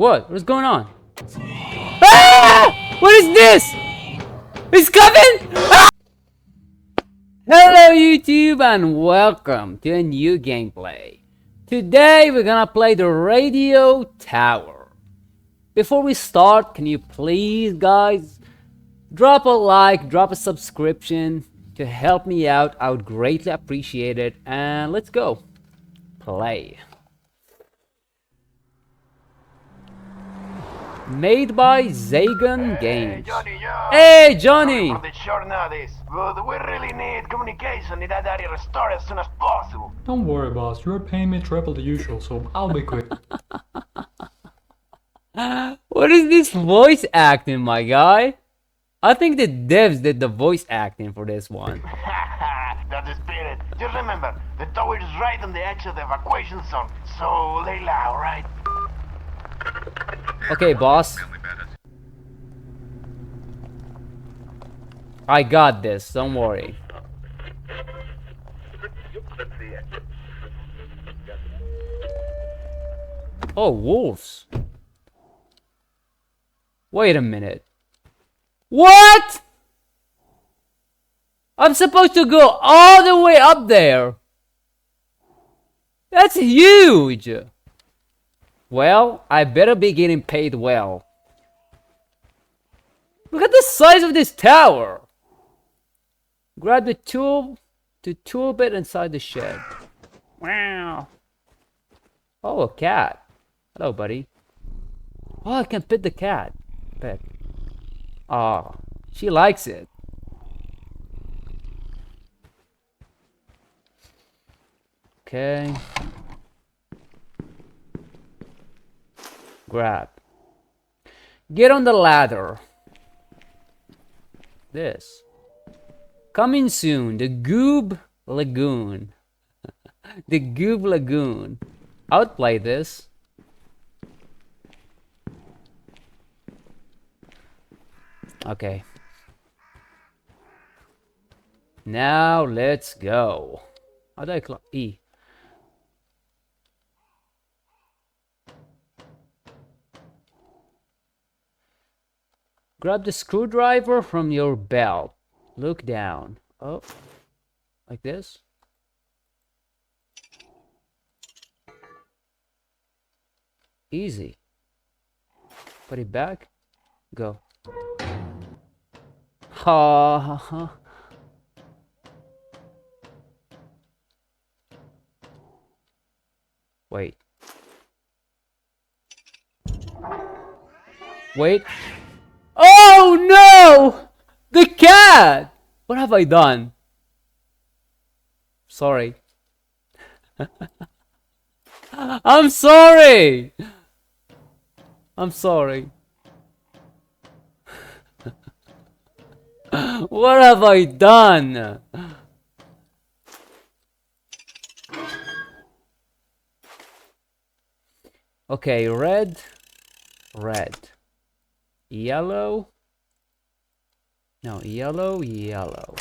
What? What's going on? Ah! What is this? It's coming! Ah! Hello YouTube and welcome to a new gameplay. Today we're gonna play the Radio Tower. Before we start, can you please guys drop a like, drop a subscription to help me out. I would greatly appreciate it. And let's go. Play. Made by Zagan Games. Hey, Johnny! On the short notice, but we really need communication in that area restored as soon as possible. Don't worry, boss. You're paying me triple the usual, so I'll be quick. What is this voice acting, my guy? I think the devs did the voice acting for this one. That's the spirit. Just remember, the tower is right on the edge of the evacuation zone, so lay low, right? Okay, boss. I got this, don't worry. Oh, wolves. Wait a minute. What? I'm supposed to go all the way up there. That's huge. Well, I better be getting paid well. Look at the size of this tower. Grab the tool bit inside the shed. Wow. Oh, a cat. Hello, buddy. Oh, I can pet the cat. Pet. Oh, she likes it. Okay. Grab. Get on the ladder. This. Coming soon, the Goob Lagoon. The Goob Lagoon. I would play this. Okay. Now let's go. How do I climb? E. Grab the screwdriver from your belt. Look down. Oh, like this. Easy. Put it back. Go. Ha ha ha. Wait. Wait. Oh no! The cat! What have I done? Sorry. I'm sorry! I'm sorry. What have I done? Okay, red, red. Yellow. No, yellow, yellow.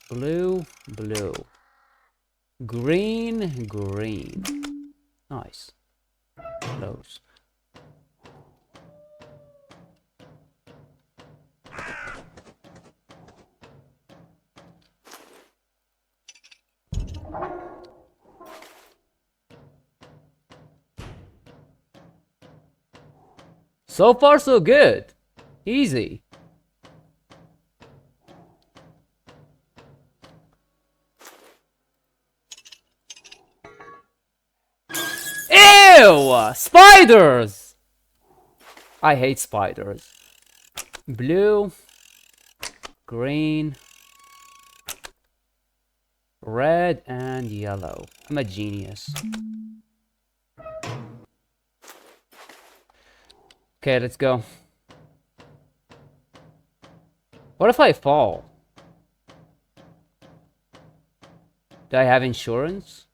Blue, blue. Green, green. Nice. Close. So far, so good. Easy. Ew! Spiders! I hate spiders. Blue. Green. Red and yellow. I'm a genius. Okay, let's go. What if I fall? Do I have insurance?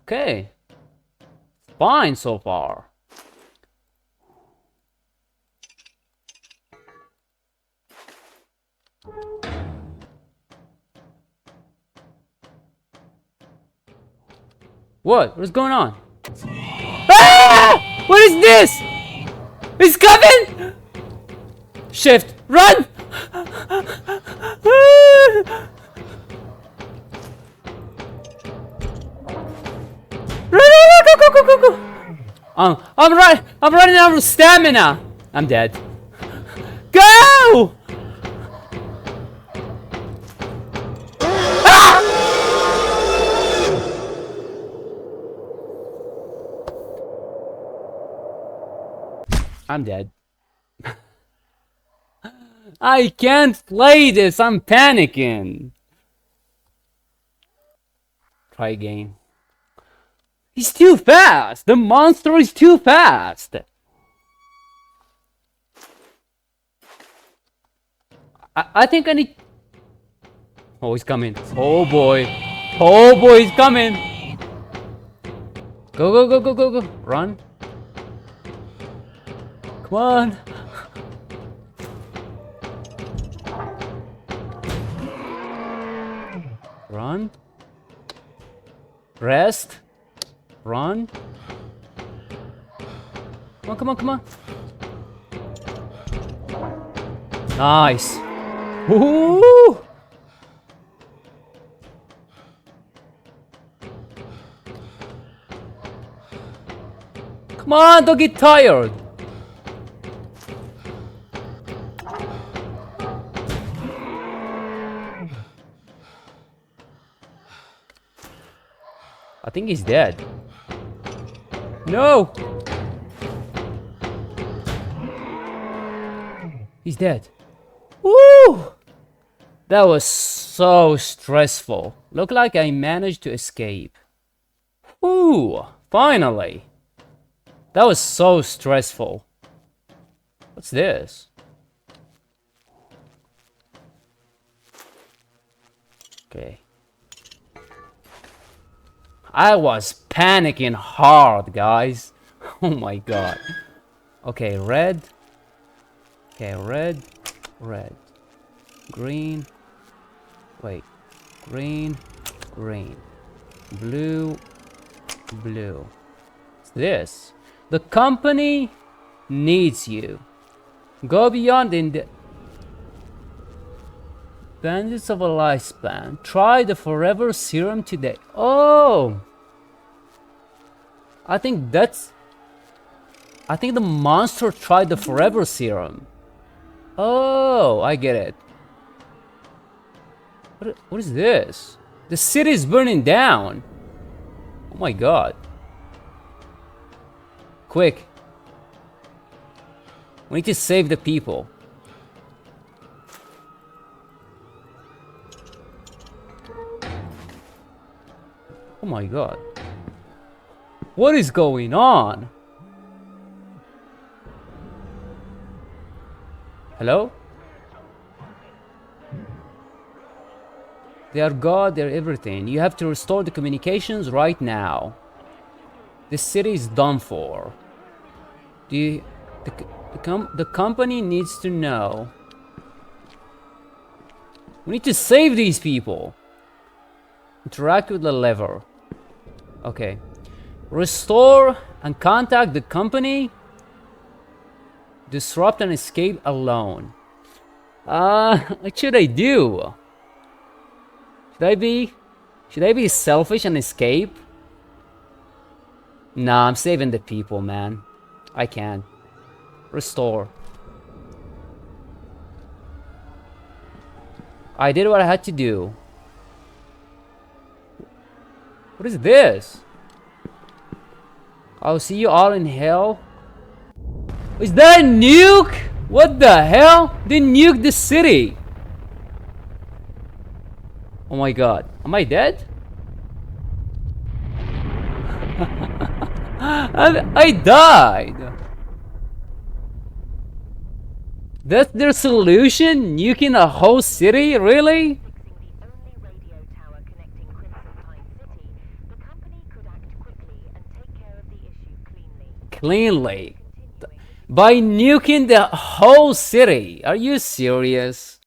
Okay. Fine so far. What? What's going on? Ah! What is this? It's coming! Shift. Run! Run, go, go, go, go, go! I'm running out of stamina. I'm dead. Go! I'm dead. I can't play this. I'm panicking. Try again. He's too fast. The monster is too fast. I think I need... Oh, he's coming. Oh boy. Oh boy, he's coming. Go, go, go, go, go, go. Run. Come on. Run. Rest. Run. Come on, come on, come on. Nice. Woo! Come on, don't get tired. I think he's dead. No! He's dead. Woo! That was so stressful. Look like I managed to escape. Woo! Finally! That was so stressful. What's this? Okay. I was panicking hard, guys. Oh my god. Okay, red. Okay, red. Red. Green. Wait. Green. Green. Blue. Blue. What's this? The company needs you. Go beyond the bandits of a lifespan. Try the forever serum today. Oh! I think the monster tried the forever serum. Oh, I get it. What is this? The city is burning down. Oh my god. Quick. We need to save the people. Oh my god. What is going on? Hello? They are God, they're everything. You have to restore the communications right now. This city is done for. The company needs to know. We need to save these people. Interact with the lever. Okay. Restore and contact the company. Disrupt and escape alone. What should I do? Should I be selfish and escape? Nah, I'm saving the people, man. I can't. Restore. I did what I had to do. What is this? I'll see you all in hell. Is that a nuke? What the hell? They nuked the city. Oh my god. Am I dead? I died. That's their solution? Nuking a whole city? Really? Cleanly. By nuking the whole city. Are you serious?